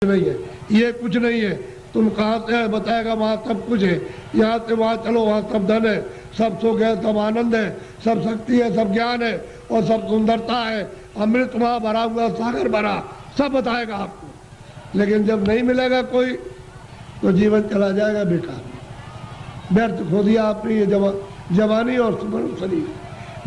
नहीं है, ये कुछ नहीं है। तुम कहाँ से है बताएगा, वहाँ सब कुछ है। यहाँ से वहाँ चलो, वहाँ सब धन है, सब सुख है, सब आनंद है, सब शक्ति है, सब ज्ञान है और सब सुंदरता है। अमृत वहाँ भरा हुआ, सागर भरा, सब बताएगा आपको। लेकिन जब नहीं मिलेगा कोई तो जीवन चला जाएगा बेकार, व्यर्थ खो दिया आपने ये जवानी और सुमन शरीर।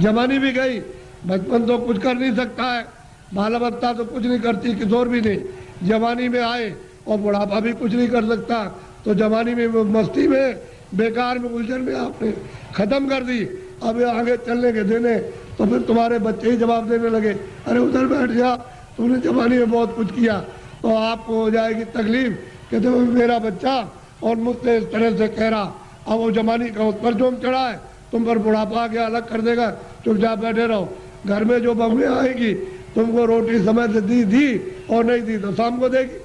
जवानी भी गई, बचपन तो कुछ कर नहीं सकता है, बालावस्था तो कुछ नहीं करती, किशोर भी नहीं। जवानी में आए और बुढ़ापा भी कुछ नहीं कर सकता। तो जवानी में मस्ती में, बेकार में, उलझन में आपने खत्म कर दी। अब आगे चलने के देने तो फिर तुम्हारे बच्चे ही जवाब देने लगे, अरे उधर बैठ जा, तुमने जवानी में बहुत कुछ किया। तो आपको हो जाएगी तकलीफ, कहते हो मेरा बच्चा और मुझसे इस तरह से कह रहा। अब वो जवानी का उस पर जोम चढ़ा है, तुम पर बुढ़ापा आ गया, अलग कर देगा, चुपचाप बैठे रहो। घर में जो बहुएं आएगी, तुमको रोटी समय से दी और नहीं दी तो शाम को देगी,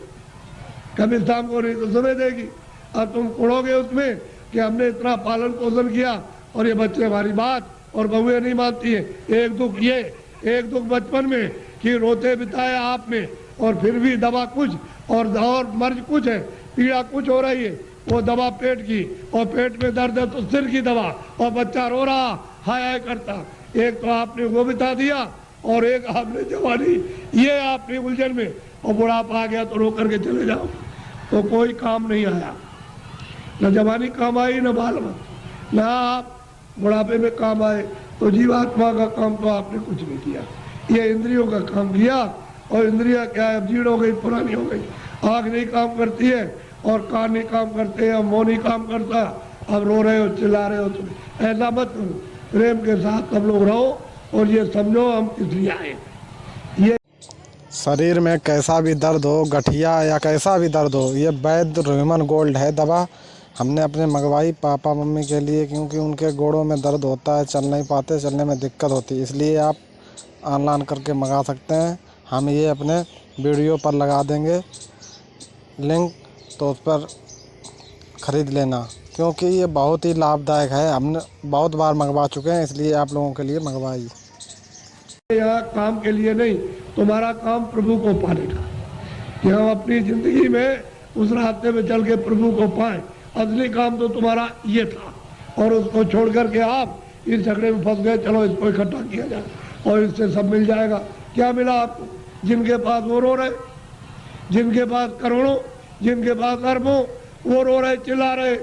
कभी शाम को नहीं तो सुबह देगी। अब तुम उड़ोगे उसमें कि हमने इतना पालन पोषण किया और ये बच्चे हमारी बात और बहुएं नहीं मानती है। एक दुख ये, एक दुख बचपन में कि रोते बिताया आप में, और फिर भी दवा कुछ और मर्ज कुछ है, पीड़ा कुछ हो रही है, वो दवा पेट की, और पेट में दर्द है तो सिर की दवा, और बच्चा रो रहा हाय हाय करता। एक तो आपने वो बिता दिया और एक आपने जवानी, ये आपने उलझन में, और बुढ़ापा आ गया तो रो करके चले जाओ तो कोई काम नहीं आया। न जवानी काम आई, न बाल मत, न आप बुढ़ापे में काम आए। तो जीवात्मा का काम तो आपने कुछ नहीं किया, ये इंद्रियों का काम किया। और इंद्रिया क्या है, अब जीर्ण हो गई, पुरानी हो गई। आँख नहीं काम करती है और कान नहीं काम करते हैं, मुँह नहीं काम करता। अब रो रहे हो, चिल्ला रहे हो, तुम ऐसा मत करो। प्रेम के साथ सब लोग रहो और ये समझो हम किस लिए आए। ये शरीर में कैसा भी दर्द हो, गठिया या कैसा भी दर्द हो, ये वैद्य ह्यूमन गोल्ड है दवा। हमने अपने मंगवाई पापा मम्मी के लिए, क्योंकि उनके गोड़ों में दर्द होता है, चल नहीं पाते, चलने में दिक्कत होती है। इसलिए आप ऑनलाइन करके मंगा सकते हैं। हम ये अपने वीडियो पर लगा देंगे लिंक, तो उस पर ख़रीद लेना, क्योंकि ये बहुत ही लाभदायक है। हमने बहुत बार मंगवा चुके हैं, इसलिए आप लोगों के लिए मंगवाई। यहाँ काम के लिए नहीं, तुम्हारा काम प्रभु को पाने का, कि हम अपनी जिंदगी में उस रास्ते में चल के प्रभु को पाएं। असली काम तो तुम्हारा ये था, और उसको छोड़ करके आप इस झगड़े में फंस गए। चलो इसको इकट्ठा किया जाए और इससे सब मिल जाएगा। क्या मिला आपको? जिनके पास वो रो रहे, जिनके पास करोड़ों, जिनके पास अरबों, वो रो रहे, चिल्ला रहे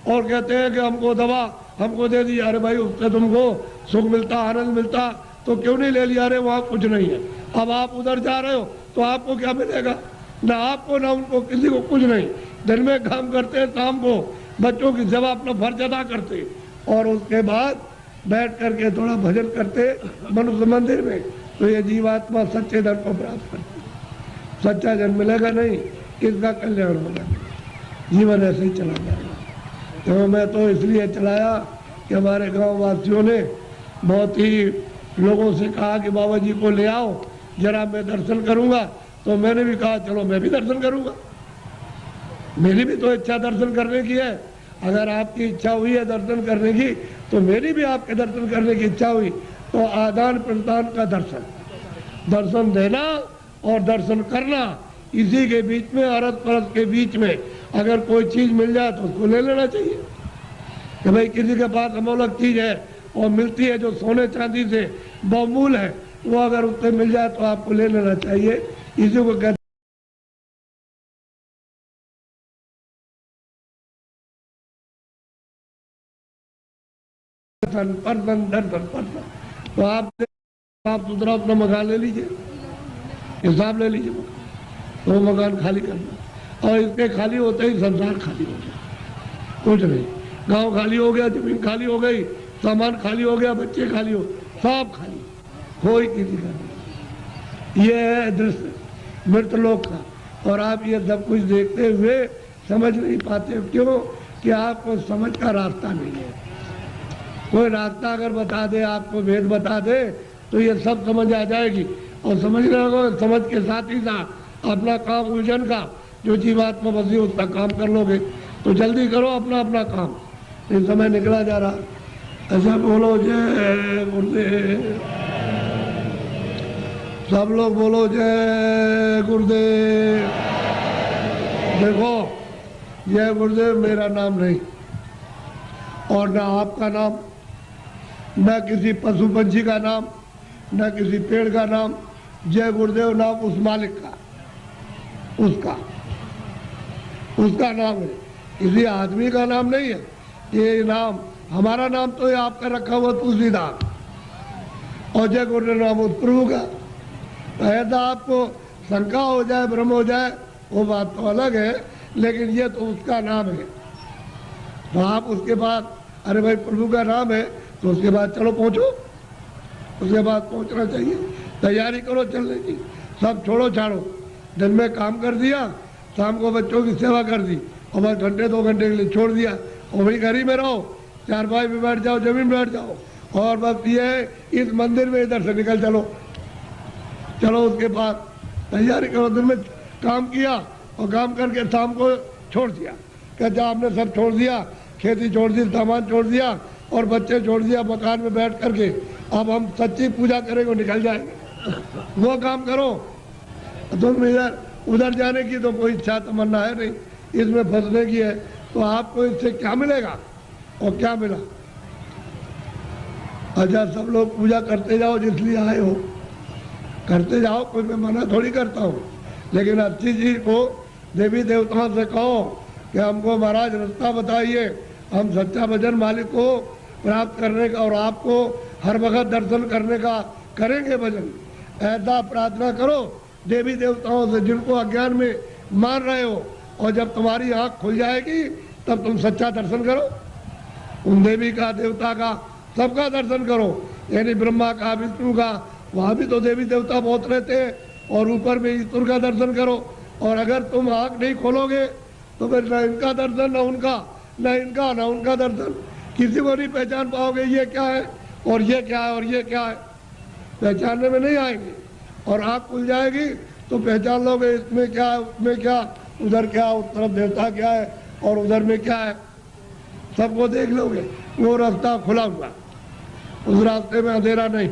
और कहते हैं कि हमको दवा हमको दे दी। अरे भाई, उससे तुमको सुख मिलता, आनंद मिलता तो क्यों नहीं ले लिया? अरे वहाँ कुछ नहीं है। अब आप उधर जा रहे हो तो आपको क्या मिलेगा? ना आपको ना उनको, किसी को कुछ नहीं। दिन में काम करते हैं, शाम को बच्चों की सेवा अपना फर्ज अदा करते, और उसके बाद बैठ करके थोड़ा भजन करते मनुष्य मंदिर में, तो ये जीवात्मा सच्चे धन को प्राप्त करती। सच्चा जन मिलेगा नहीं, इसका कल्याण होगा, जीवन ऐसे ही चला जाएगा। तो मैं तो इसलिए चलाया कि हमारे गाँव वासियों ने बहुत ही लोगों से कहा कि बाबा जी को ले आओ जरा, मैं दर्शन करूंगा। तो मैंने भी कहा चलो मैं भी दर्शन करूंगा, मेरी भी तो इच्छा दर्शन करने की है। अगर आपकी इच्छा हुई है दर्शन करने की, तो मेरी भी आपके दर्शन करने की इच्छा हुई। तो आदान प्रदान का दर्शन, दर्शन देना और दर्शन करना, इसी के बीच में, अरस परस के बीच में अगर कोई चीज़ मिल जाए तो उसको ले लेना चाहिए। कि भाई किसी के पास अमोलक चीज़ है और मिलती है जो सोने चांदी से बहुमूल है, वो अगर उससे मिल जाए तो आपको ले लेना चाहिए। इसी को कहते दर्शन। तो आप साफ सुथरा अपना मकान ले लीजिए, हिसाब ले लीजिए, तो मकान खाली करना, और इसके खाली होते ही संसार खाली हो जाए। कुछ नहीं, गांव खाली हो गया, जमीन खाली हो गई, सामान खाली हो गया, बच्चे खाली हो, सब खाली, कोई किसी का नहीं। ये है दृश्य मृतलोक का। और आप ये सब कुछ देखते हुए समझ नहीं पाते, क्यों? कि आपको समझ का रास्ता नहीं है। कोई रास्ता अगर बता दे, आपको भेद बता दे, तो ये सब समझ आ जाएगी। और समझने लगो, समझ के साथ ही साथ अपना काम उलझन का जो जीवात्मा बसी उसका काम कर लोगे। तो जल्दी करो अपना अपना काम, ये समय निकला जा रहा। ऐसा बोलो जय गुरुदेव, सब लोग बोलो जय गुरुदेव। देखो, यह गुरुदेव मेरा नाम नहीं और ना आपका नाम, न किसी पशु पंछी का नाम, न किसी पेड़ का नाम। जय गुरुदेव नाम उस मालिक का, उसका नाम है, किसी आदमी का नाम नहीं है। ये नाम हमारा नाम तो ये आपका रखा हुआ तुलसीदास, और जय गुरुदेव नाम उस प्रभु का। ऐसा आपको शंका हो जाए, भ्रम हो जाए, वो बात तो अलग है, लेकिन ये तो उसका नाम है। तो आप उसके बाद, अरे भाई प्रभु का नाम है, तो उसके बाद चलो पहुंचो, उसके बाद पहुंचना चाहिए, तैयारी करो चलने की। सब छोड़ो छाड़ो, दिन में काम कर दिया, शाम को बच्चों की सेवा कर दी, और बस घंटे 2 घंटे के लिए छोड़ दिया, और वही घर ही में रहो, चारपाई में बैठ जाओ, जमीन में बैठ जाओ, और बस ये इस मंदिर में इधर से निकल चलो उसके बाद तैयारी करो। दिन में काम किया और काम करके शाम को छोड़ दिया, कहते आपने सब छोड़ दिया, खेती छोड़ दी, सामान छोड़ दिया और बच्चे छोड़ दिया, मकान में बैठ करके अब हम सच्ची पूजा करेंगे, निकल जाएंगे। वो काम करो। तुम इधर उधर जाने की तो कोई इच्छा तमन्ना है नहीं, इसमें फंसने की है, तो आपको इससे क्या मिलेगा और क्या मिला? अच्छा, सब लोग पूजा करते जाओ, जिसलिए आए हो करते जाओ, कोई मैं मना थोड़ी करता हूँ, लेकिन अच्छी चीज को देवी देवताओं से कहो कि हमको महाराज रास्ता बताइए, हम सच्चा भजन मालिक को प्राप्त करने का और आपको हर वक्त दर्शन करने का करेंगे भजन। ऐसा प्रार्थना करो देवी देवताओं से जिनको अज्ञान में मान रहे हो, और जब तुम्हारी आँख खुल जाएगी तब तुम सच्चा दर्शन करो, उन देवी का, देवता का, सबका दर्शन करो। यानी ब्रह्मा का, विष्णु का, वहाँ भी तो देवी देवता बहुत रहते हैं, और ऊपर में ईश्वर का दर्शन करो। और अगर तुम आँख नहीं खोलोगे तो फिर न इनका दर्शन, न उनका, न इनका, न उनका दर्शन, किसी को नहीं पहचान पाओगे ये क्या है और ये क्या है और ये क्या है, पहचानने में नहीं आएंगे। और आँख खुल जाएगी तो पहचान लोगे, इसमें क्या है, उसमें क्या, उधर क्या, उस तरफ देवता क्या है और उधर में क्या है, सबको देख लोगे। वो रास्ता खुला हुआ, उस रास्ते में अंधेरा नहीं।